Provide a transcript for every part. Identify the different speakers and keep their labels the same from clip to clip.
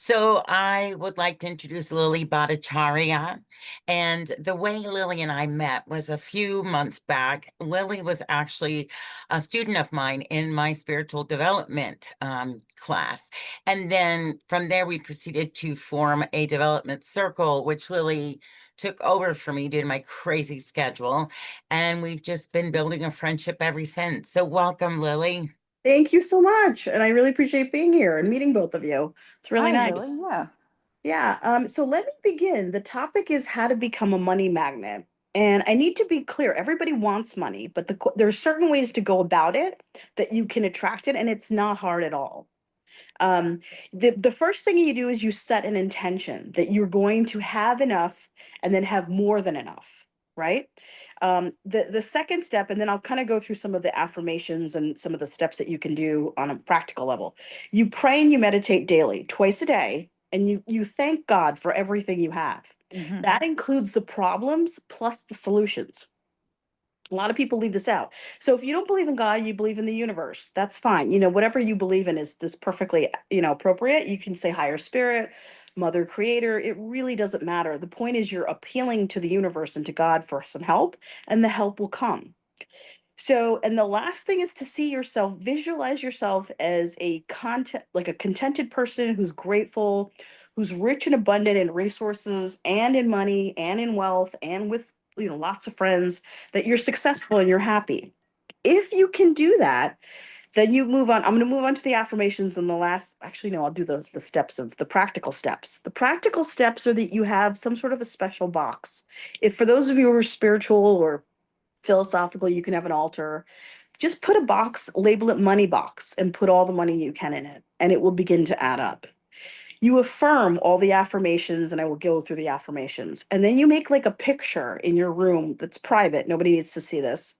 Speaker 1: So I would like to introduce Lily Bhattacharya. And the way Lily and I met was a few months back. Lily was actually a student of mine in my spiritual development class. And then from there, we proceeded to form a development circle, which Lily took over for me due to my crazy schedule. And we've just been building a friendship ever since. So welcome, Lily.
Speaker 2: Thank you so much. And I really appreciate being here and meeting both of you. It's really
Speaker 3: Hi, Lily.
Speaker 2: nice.
Speaker 3: Yeah.
Speaker 2: Yeah. So let me begin. The topic is how to become a money magnet. And I need to be clear, everybody wants money, but there are certain ways to go about it that you can attract it, and it's not hard at all. Um, the first thing you do is you set an intention that you're going to have enough and then have more than enough, right? The second step, and then I'll kind of go through some of the affirmations and some of the steps that you can do on a practical level. You pray and you meditate daily, twice a day, and you thank God for everything you have.
Speaker 3: Hmm.
Speaker 2: That includes the problems plus the solutions. A lot of people leave this out. So if you don't believe in God, you believe in the universe. That's fine. Whatever you believe in is this perfectly, appropriate. You can say higher spirit, mother creator. It really doesn't matter. The point is you're appealing to the universe and to God for some help, and the help will come. So, and the last thing is to see yourself, visualize yourself as like a contented person who's grateful, who's rich and abundant in resources and in money and in wealth and with, lots of friends, that you're successful and you're happy. If you can do that, then you move on. I'm going to move on to the affirmations and the last, actually, no, I'll do the steps of the practical steps. The practical steps are that you have some sort of a special box. If for those of you who are spiritual or philosophical, you can have an altar. Just put a box, label it money box, and put all the money you can in it, and it will begin to add up. You affirm all the affirmations, and I will go through the affirmations. And then you make like a picture in your room that's private. Nobody needs to see this.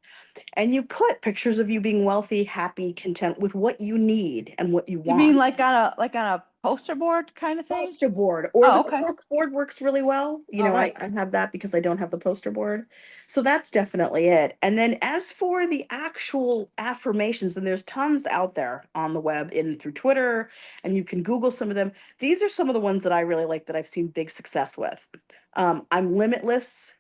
Speaker 2: And you put pictures of you being wealthy, happy, content with what you need and what you
Speaker 3: You mean
Speaker 2: want.
Speaker 3: like on a poster board kind of thing?
Speaker 2: Poster board or the
Speaker 3: Oh, okay.
Speaker 2: cork board works really well.
Speaker 3: All
Speaker 2: I,
Speaker 3: right.
Speaker 2: I have that because I don't have the poster board. So that's definitely it. And then as for the actual affirmations, and there's tons out there on the web and through Twitter, and you can Google some of them. These are some of the ones that I really like that I've seen big success with. I'm limitless.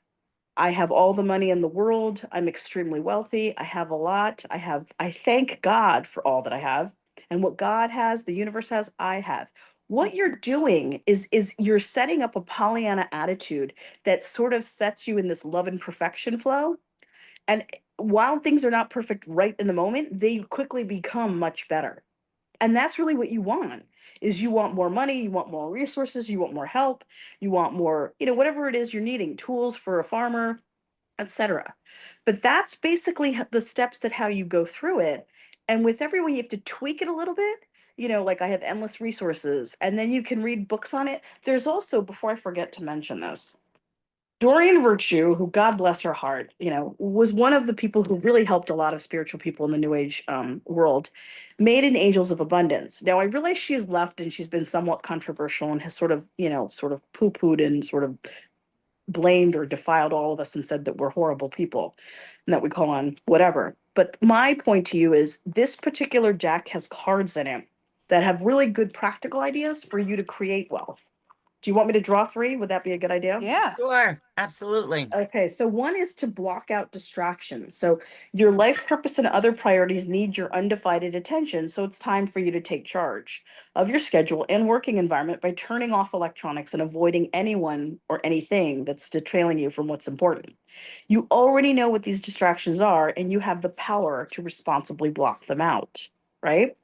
Speaker 2: I have all the money in the world. I'm extremely wealthy. I have a lot. I thank God for all that I have. And what God has, the universe has, I have. What you're doing is you're setting up a Pollyanna attitude that sort of sets you in this love and perfection flow. And while things are not perfect right in the moment, they quickly become much better. And that's really what you want is you want more money, you want more resources, you want more help, you want more, whatever it is you're needing, tools for a farmer, etc. But that's basically the steps that how you go through it. And with everyone, you have to tweak it a little bit. Like I have endless resources, and then you can read books on it. There's also, before I forget to mention this, Dorian Virtue, who God bless her heart, was one of the people who really helped a lot of spiritual people in the New Age world, made an Angels of Abundance. Now I realize she's left and she's been somewhat controversial and has sort of poo-pooed and sort of blamed or defiled all of us and said that we're horrible people and that we call on whatever. But my point to you is this particular deck has cards in it that have really good practical ideas for you to create wealth. Do you want me to draw three? Would that be a good idea?
Speaker 3: Yeah.
Speaker 1: Sure, absolutely.
Speaker 2: Okay, so one is to block out distractions. So your life purpose and other priorities need your undivided attention. So it's time for you to take charge of your schedule and working environment by turning off electronics and avoiding anyone or anything that's derailing you from what's important. You already know what these distractions are, and you have the power to responsibly block them out, right?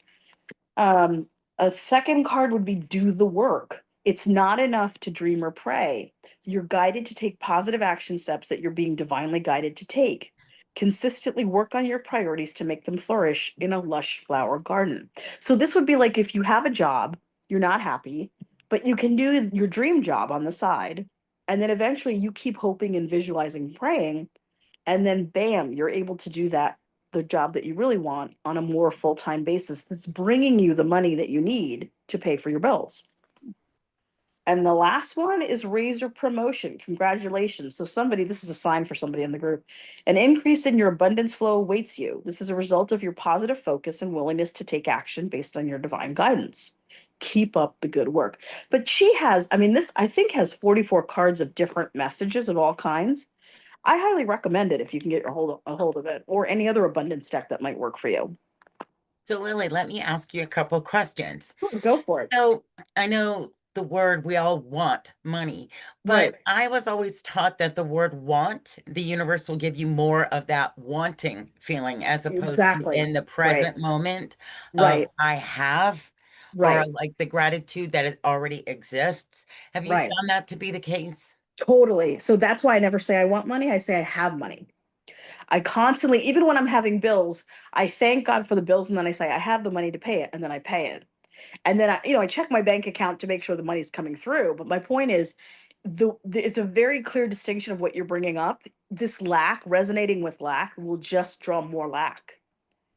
Speaker 2: Um, a second card would be do the work. It's not enough to dream or pray. You're guided to take positive action steps that you're being divinely guided to take. Consistently work on your priorities to make them flourish in a lush flower garden. So, this would be like if you have a job, you're not happy, but you can do your dream job on the side. And then eventually you keep hoping and visualizing, praying, and then bam, you're able to do that the job that you really want on a more full-time basis that's bringing you the money that you need to pay for your bills. And the last one is raise your promotion. Congratulations. So somebody, this is a sign for somebody in the group. An increase in your abundance flow awaits you. This is a result of your positive focus and willingness to take action based on your divine guidance. keep up the good work. But she has, I mean, this I think has 44 cards of different messages of all kinds. I highly recommend it if you can get a hold of it, or any other abundance deck that might work for you.
Speaker 1: So Lily, let me ask you a couple of questions.
Speaker 2: Sure, go for it.
Speaker 1: So I know the word we all want money,
Speaker 2: Right.
Speaker 1: but I was always taught that the word want, the universe will give you more of that wanting feeling as opposed to
Speaker 2: Exactly.
Speaker 1: in the
Speaker 2: Right.
Speaker 1: present moment of
Speaker 2: Right.
Speaker 1: I have, or
Speaker 2: Right.
Speaker 1: like the gratitude that it already exists. Have you
Speaker 2: Right.
Speaker 1: found that to be the case?
Speaker 2: Totally. So that's why I never say I want money. I say I have money. I constantly, even when I'm having bills, I thank God for the bills and then I say I have the money to pay it and then I pay it. And then I check my bank account to make sure the money's coming through. But my point is, it's a very clear distinction of what you're bringing up. This lack, resonating with lack, will just draw more lack.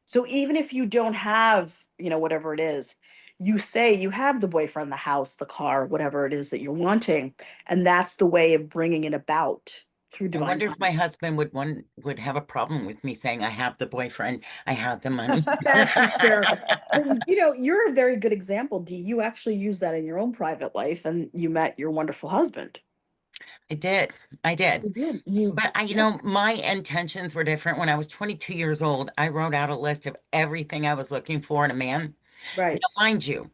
Speaker 2: So even if you don't have, whatever it is, you say you have the boyfriend, the house, the car, whatever it is that you're wanting, and that's the way of bringing it about through
Speaker 1: I
Speaker 2: divine
Speaker 1: wonder if my
Speaker 2: timing.
Speaker 1: husband would have a problem with me saying I have the boyfriend, I have the money.
Speaker 2: That's hysterical. But you're a very good example, Dee. You actually use that in your own private life, and you met your wonderful husband.
Speaker 1: I did. I did.
Speaker 2: You did. You,
Speaker 1: But
Speaker 2: yeah,
Speaker 1: my intentions were different. When I was 22 years old, I wrote out a list of everything I was looking for in a man. Now,
Speaker 2: right.
Speaker 1: mind you,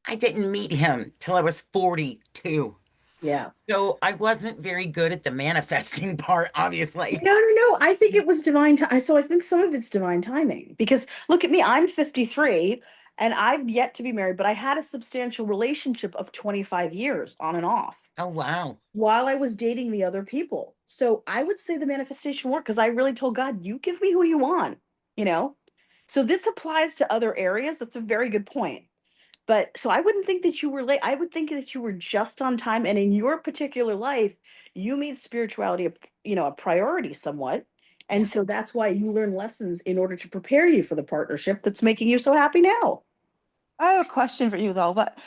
Speaker 1: I didn't meet him till I was 42.
Speaker 2: Yeah.
Speaker 1: So I wasn't very good at the manifesting part, obviously.
Speaker 2: No, no, no. I think it was divine time. So I think some of it's divine timing because look at me, I'm 53 and I've yet to be married, but I had a substantial relationship of 25 years on and off
Speaker 1: Oh, wow.
Speaker 2: while I was dating the other people. So I would say the manifestation worked because I really told God, you give me who you want, you know? So this applies to other areas. That's a very good point. But so I wouldn't think that you were late. I would think that you were just on time. And in your particular life, you made spirituality a priority somewhat.
Speaker 1: Yeah.
Speaker 2: And so that's why you learn lessons in order to prepare you for the partnership that's making you so happy now.
Speaker 3: I have a question for you though, but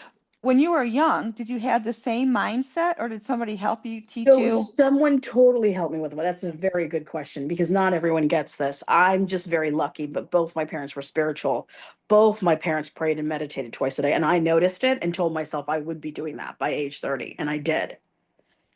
Speaker 3: when you were young, did you have the same mindset or did somebody help you teach
Speaker 2: So
Speaker 3: you?
Speaker 2: someone totally helped me with it. That's a very good question because not everyone gets this. I'm just very lucky, but both my parents were spiritual. Both my parents prayed and meditated twice a day, and I noticed it and told myself I would be doing that by age 30, and I did.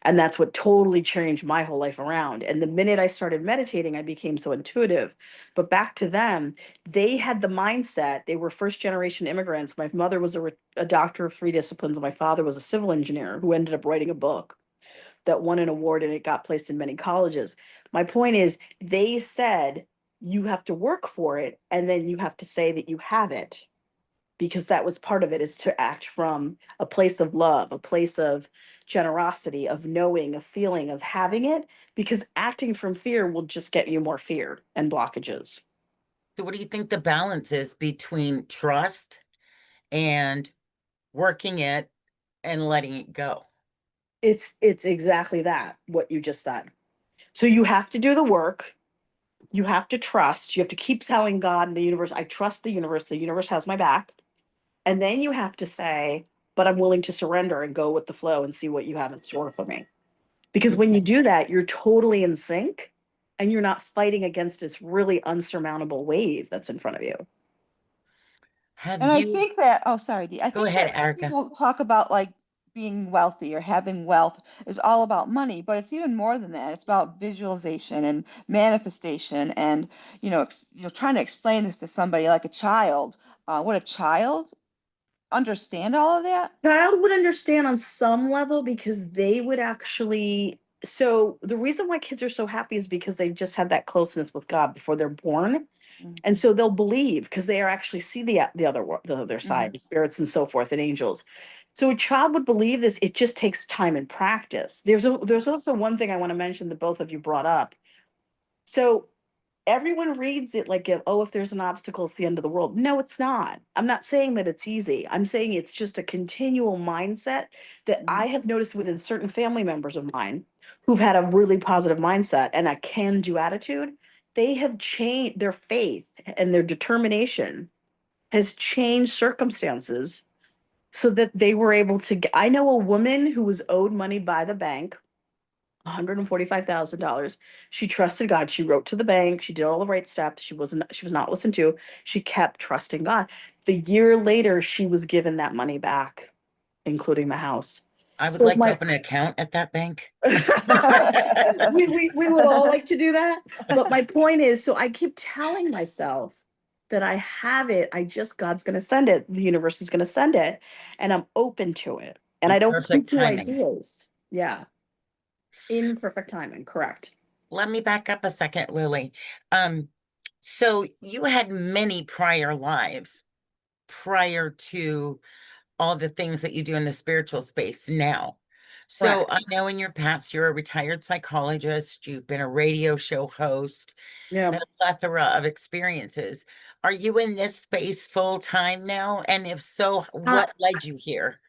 Speaker 2: And that's what totally changed my whole life around. And the minute I started meditating, I became so intuitive. But back to them, they had the mindset. They were first generation immigrants. My mother was a doctor of three disciplines. My father was a civil engineer who ended up writing a book that won an award and it got placed in many colleges. My point is, they said you have to work for it and then you have to say that you have it because that was part of it, is to act from a place of love, a place of generosity, of knowing, of feeling, of having it, because acting from fear will just get you more fear and blockages.
Speaker 1: So what do you think the balance is between trust and working it and letting it go?
Speaker 2: It's exactly that, what you just said. So you have to do the work. You have to trust. You have to keep telling God and the universe, I trust the universe. The universe has my back. And then you have to say, but I'm willing to surrender and go with the flow and see what you have in store for me. Because when you do that, you're totally in sync and you're not fighting against this really unsurmountable wave that's in front of you.
Speaker 1: Have
Speaker 3: And I
Speaker 1: you,
Speaker 3: think that, oh, sorry, Dee. I
Speaker 1: go
Speaker 3: think
Speaker 1: ahead,
Speaker 3: that
Speaker 1: Erica.
Speaker 3: people talk about like being wealthy or having wealth is all about money, but it's even more than that. It's about visualization and manifestation and, trying to explain this to somebody like a child. Would a child understand all of that?
Speaker 2: Child would understand on some level because they would actually. So the reason why kids are so happy is because they just had that closeness with God before they're born. And so they'll believe because they are actually see the other
Speaker 3: Mm-hmm.
Speaker 2: side, the spirits and so forth, and angels. So a child would believe this. It just takes time and practice. There's also one thing I want to mention that both of you brought up. So everyone reads it like, if there's an obstacle, it's the end of the world. No, it's not. I'm not saying that it's easy. I'm saying it's just a continual mindset that
Speaker 3: Mm-hmm.
Speaker 2: I have noticed within certain family members of mine who've had a really positive mindset and a can-do attitude. They have changed their faith and their determination has changed circumstances so that they were able to get. I know a woman who was owed money by the bank, $145,000. She trusted God. She wrote to the bank. She did all the right steps. She was not listened to. She kept trusting God. The year later, she was given that money back, including the house.
Speaker 1: I would
Speaker 2: So
Speaker 1: like to
Speaker 2: my
Speaker 1: open an account at that bank.
Speaker 2: we would all like to do that. But my point is, so I keep telling myself that I have it. I just, God's going to send it. The universe is going to send it. And I'm open to it. And
Speaker 1: In
Speaker 2: I don't
Speaker 1: perfect
Speaker 2: think to
Speaker 1: timing.
Speaker 2: ideas. Yeah. In perfect timing. Correct.
Speaker 1: Let me back up a second, Lily. Um, so you had many prior lives prior to all the things that you do in the spiritual space now. So
Speaker 2: Correct.
Speaker 1: I know in your past you're a retired psychologist, you've been a radio show host,
Speaker 2: Yeah.
Speaker 1: a plethora of experiences. Are you in this space full time now? And if so,
Speaker 2: Uh,
Speaker 1: what led you here?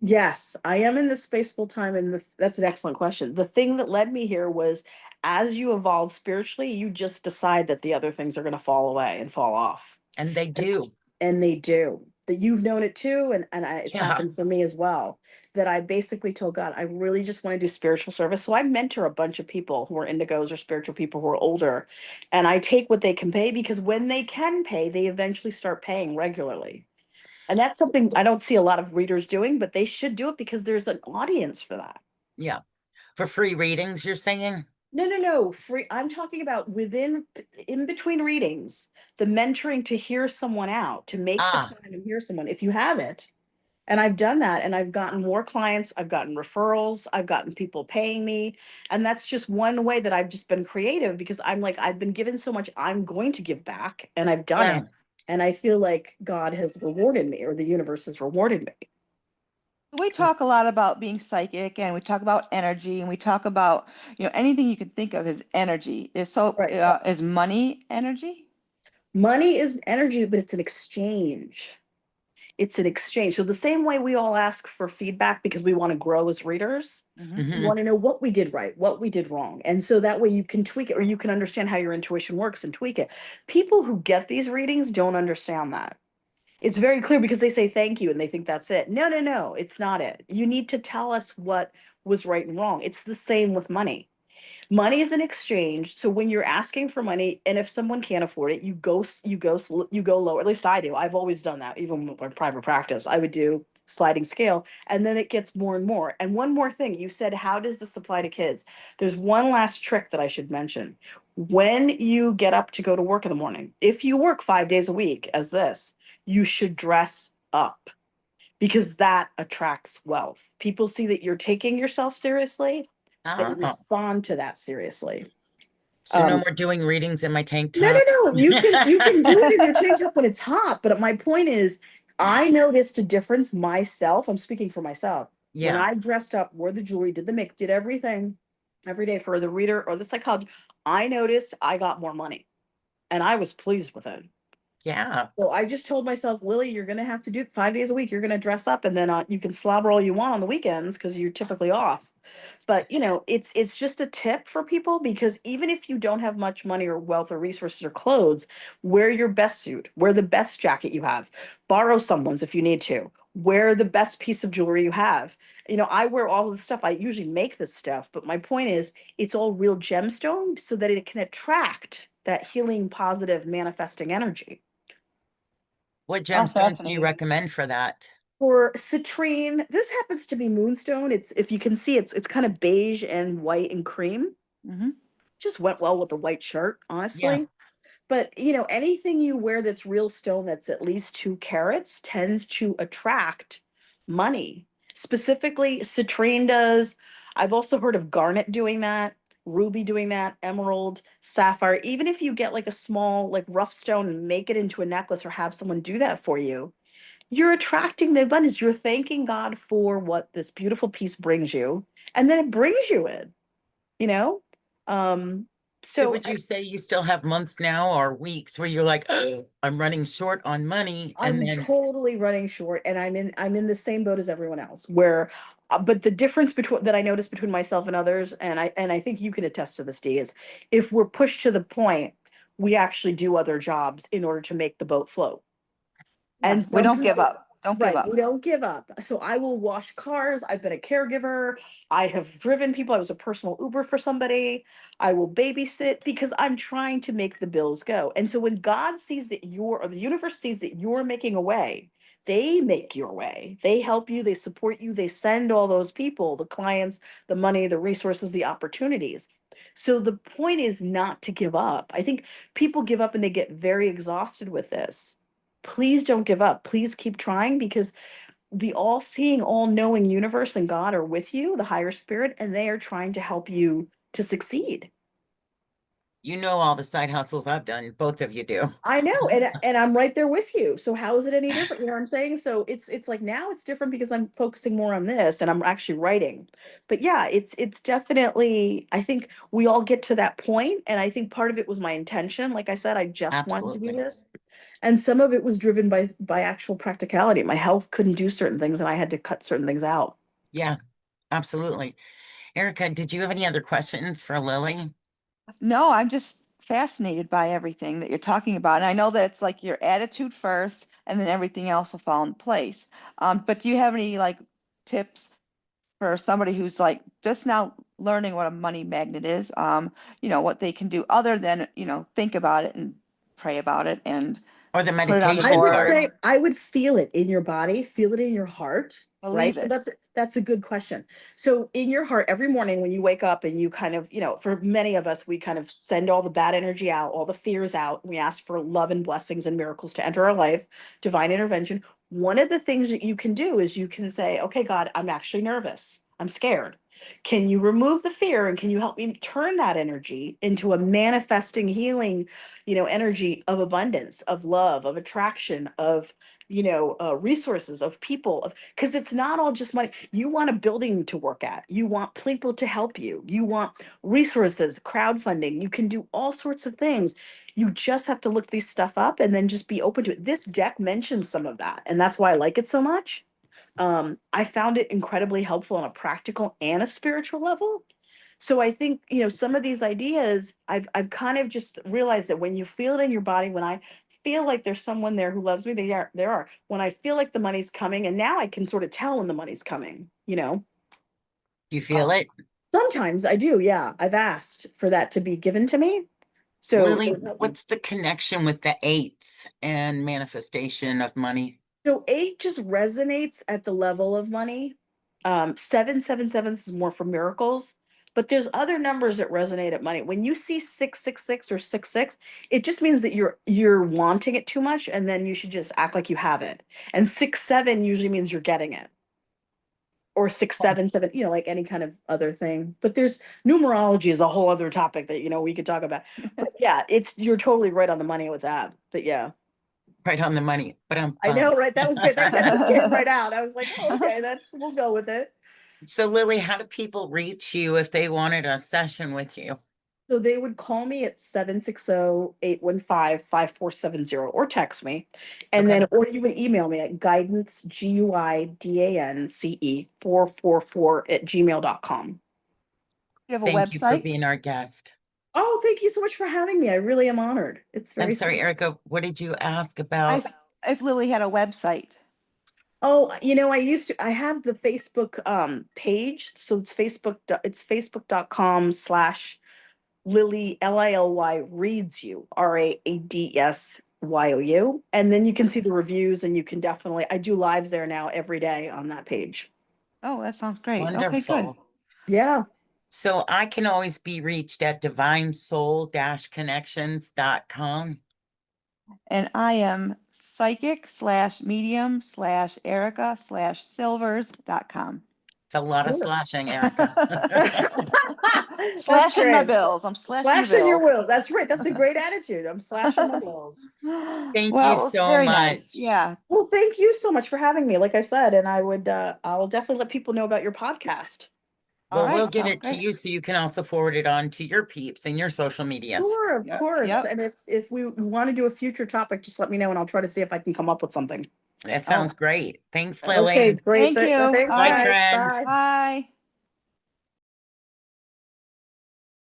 Speaker 2: yes, I am in this space full time. And that's an excellent question. The thing that led me here was as you evolve spiritually, you just decide that the other things are going to fall away and fall off.
Speaker 1: And they
Speaker 2: And,
Speaker 1: do.
Speaker 2: and they do. That you've known it too, it's
Speaker 1: Yeah.
Speaker 2: happened for me as well. That I basically told God, I really just want to do spiritual service. So I mentor a bunch of people who are indigos or spiritual people who are older, and I take what they can pay because when they can pay, they eventually start paying regularly. And that's something I don't see a lot of readers doing, but they should do it because there's an audience for that.
Speaker 1: Yeah. For free readings, you're saying?
Speaker 2: No, no, no. Free. I'm talking about in between readings, the mentoring to hear someone out, to make the
Speaker 1: Ah,
Speaker 2: time and hear someone. If you have it, and I've done that, and I've gotten more clients, I've gotten referrals, I've gotten people paying me, and that's just one way that I've just been creative because I'm like I've been given so much, I'm going to give back, and I've done it,
Speaker 1: yes.
Speaker 2: and I feel like God has rewarded me, or the universe has rewarded me.
Speaker 3: We talk a lot about being psychic and we talk about energy and we talk about, anything you can think of as energy.
Speaker 2: Right.
Speaker 3: Is money energy?
Speaker 2: Money is energy, but it's an exchange. It's an exchange. So the same way we all ask for feedback because we want to grow as readers,
Speaker 3: Hmm.
Speaker 2: we
Speaker 1: Hmm.
Speaker 2: want to know what we did right, what we did wrong. And so that way you can tweak it or you can understand how your intuition works and tweak it. People who get these readings don't understand that. It's very clear because they say thank you and they think that's it. No, no, no, it's not it. You need to tell us what was right and wrong. It's the same with money. Money is an exchange. So when you're asking for money, and if someone can't afford it, you go lower. At least I do. I've always done that, even with my private practice. I would do sliding scale, and then it gets more and more. And one more thing, you said, how does this apply to kids? There's one last trick that I should mention. When you get up to go to work in the morning, if you work 5 days a week as this, you should dress up because that attracts wealth. People see that you're taking yourself seriously, they
Speaker 1: Oh,
Speaker 2: respond to that seriously.
Speaker 1: so no
Speaker 2: Um,
Speaker 1: more doing readings in my tank
Speaker 2: no,
Speaker 1: top.
Speaker 2: no, no. You can do it in your tank top when it's hot. But my point is, I noticed a difference myself. I'm speaking for myself. When
Speaker 1: Yeah,
Speaker 2: I dressed up, wore the jewelry, did the make, did everything every day for the reader or the psychologist, I noticed I got more money, and I was pleased with it.
Speaker 1: yeah.
Speaker 2: So I just told myself, Lily, you're going to have to do 5 days a week. You're going to dress up, and then you can slobber all you want on the weekends because you're typically off. But it's just a tip for people because even if you don't have much money or wealth or resources or clothes, wear your best suit, wear the best jacket you have, borrow someone's if you need to, wear the best piece of jewelry you have. I wear all of the stuff. I usually make this stuff, but my point is, it's all real gemstone so that it can attract that healing, positive, manifesting energy.
Speaker 1: What
Speaker 3: Oh,
Speaker 1: gemstones do you
Speaker 3: fascinating.
Speaker 1: recommend for that?
Speaker 2: For citrine, this happens to be moonstone. It's if you can see, it's kind of beige and white and cream.
Speaker 3: Hmm.
Speaker 2: Just went well with the white shirt,
Speaker 1: Yeah.
Speaker 2: honestly. But anything you wear that's real stone that's at least 2 carats tends to attract money. Specifically, citrine does. I've also heard of garnet doing that, ruby doing that, emerald, sapphire. Even if you get like a small, like rough stone and make it into a necklace or have someone do that for you, you're attracting the abundance. You're thanking God for what this beautiful piece brings you, and then it brings you in, you know? Um,
Speaker 1: So
Speaker 2: so
Speaker 1: would you say you still have months now or weeks where you're like, oh, I'm running short on money, and
Speaker 2: I'm
Speaker 1: then
Speaker 2: totally running short, and I'm in the same boat as everyone else, where but the difference between that I notice between myself and others, and I think you can attest to this, D, is if we're pushed to the point, we actually do other jobs in order to make the boat float.
Speaker 3: Yeah,
Speaker 2: And
Speaker 3: we
Speaker 2: some
Speaker 3: don't give
Speaker 2: people
Speaker 3: up. Don't give
Speaker 2: Right.
Speaker 3: up.
Speaker 2: We don't give up. So I will wash cars. I've been a caregiver. I have driven people. I was a personal Uber for somebody. I will babysit because I'm trying to make the bills go. And so when God sees that or the universe sees that you're making a way, they make your way. They help you, they support you, they send all those people, the clients, the money, the resources, the opportunities. So the point is not to give up. I think people give up and they get very exhausted with this. Please don't give up. Please keep trying because the all-seeing, all-knowing universe and God are with you, the higher spirit, and they are trying to help you to succeed.
Speaker 1: You know all the side hustles I've done, both of you do.
Speaker 2: I know, and I'm right there with you. So how is it any different? You know what I'm saying? So it's like now it's different because I'm focusing more on this and I'm actually writing. But yeah, it's definitely, I think we all get to that point, and I think part of it was my intention. Like I said, I just wanted to do
Speaker 1: Absolutely.
Speaker 2: this. And some of it was driven by actual practicality. My health couldn't do certain things and I had to cut certain things out.
Speaker 1: Yeah, absolutely. Erica, did you have any other questions for Lily?
Speaker 3: No, I'm just fascinated by everything that you're talking about. And I know that it's like your attitude first, and then everything else will fall in place. But do you have any like tips for somebody who's like just now learning what a money magnet is? What they can do other than, think about it and pray about it and
Speaker 1: Or the
Speaker 3: put it on the
Speaker 2: I
Speaker 1: meditation
Speaker 2: would
Speaker 1: part?
Speaker 3: board,
Speaker 2: say I would feel it in your body, feel it in your heart, right?
Speaker 3: believe
Speaker 2: So
Speaker 3: it.
Speaker 2: that's a good question. So in your heart, every morning when you wake up and you kind of, for many of us, we kind of send all the bad energy out, all the fears out. We ask for love and blessings and miracles to enter our life, divine intervention. One of the things that you can do is you can say, okay, God, I'm actually nervous. I'm scared. Can you remove the fear and can you help me turn that energy into a manifesting, healing, energy of abundance, of love, of attraction, of resources, of people, of because it's not all just money. You want a building to work at, you want people to help you, you want resources, crowdfunding, you can do all sorts of things. You just have to look these stuff up and then just be open to it. This deck mentions some of that, and that's why I like it so much. I found it incredibly helpful on a practical and a spiritual level. So I think, some of these ideas, I've kind of just realized that when you feel it in your body, when I feel like there's someone there who loves me, there are. When I feel like the money's coming, and now I can sort of tell when the money's coming.
Speaker 1: Do you
Speaker 2: Uh,
Speaker 1: feel it?
Speaker 2: Sometimes I do, yeah. I've asked for that to be given to me. So
Speaker 1: Lily, what's the connection with the eights and manifestation of money?
Speaker 2: So eight just resonates at the level of money. 777 is more for miracles, but there's other numbers that resonate at money. When you see 666 or 66, it just means that you're wanting it too much, and then you should just act like you have it. And 67 usually means you're getting it, or 677, like any kind of other thing. But there's numerology is a whole other topic that we could talk about. But yeah, you're totally right on the money with that. But yeah.
Speaker 1: Right on the money, but I'm
Speaker 2: I know,
Speaker 1: bummed.
Speaker 2: right? That was good. That just came right out. I was like, oh, okay, we'll go with it.
Speaker 1: So, Lily, how do people reach you if they wanted a session with you?
Speaker 2: So they would call me at 760-815-5470 or text me. And
Speaker 1: Okay.
Speaker 2: then, or you would email me at guidance, GUIDANCE 444 @gmail.com.
Speaker 3: You have a
Speaker 1: Thank you for
Speaker 3: website?
Speaker 1: being our guest.
Speaker 2: Oh, thank you so much for having me. I really am honored. It's
Speaker 1: I'm
Speaker 2: very
Speaker 1: sorry,
Speaker 2: sweet.
Speaker 1: Erica, what did you ask
Speaker 3: I,
Speaker 1: about?
Speaker 3: if Lily had a website.
Speaker 2: Oh, I have the Facebook page. So it's facebook.com/Lily, Lily reads you, RAADSYOU. And then you can see the reviews and you can definitely, I do lives there now every day on that page.
Speaker 3: Oh, that sounds great. Okay, good.
Speaker 1: Wonderful.
Speaker 2: Yeah.
Speaker 1: So I can always be reached at divinesoul-connections.com.
Speaker 3: And I am psychic/medium/Erica/silvers.com.
Speaker 1: It's a lot of
Speaker 2: Sure.
Speaker 1: slashing, Erica.
Speaker 2: That's
Speaker 3: Slashing my
Speaker 2: great.
Speaker 3: bills. I'm slashing your
Speaker 2: Slashing your
Speaker 3: bills.
Speaker 2: will. That's right. That's a great attitude. I'm slashing my bills.
Speaker 1: Thank you
Speaker 3: Well, it's
Speaker 1: so
Speaker 3: very nice.
Speaker 1: much.
Speaker 3: Yeah.
Speaker 2: Well, thank you so much for having me. Like I said, and I will definitely let people know about your podcast.
Speaker 3: All
Speaker 1: Well, we'll
Speaker 3: right.
Speaker 1: get
Speaker 3: Sounds
Speaker 1: it to
Speaker 3: great.
Speaker 1: you so you can also forward it on to your peeps and your social medias.
Speaker 2: Sure, of
Speaker 3: Yep.
Speaker 2: course.
Speaker 3: Yep.
Speaker 2: And if we want to do a future topic, just let me know and I'll try to see if I can come up with something.
Speaker 1: That
Speaker 3: Oh,
Speaker 1: sounds great. Thanks,
Speaker 2: Okay,
Speaker 1: Lily.
Speaker 2: great.
Speaker 3: thank you. All
Speaker 2: Thanks,
Speaker 1: Bye,
Speaker 3: right.
Speaker 2: guys.
Speaker 1: friend.
Speaker 2: Bye.
Speaker 3: Bye.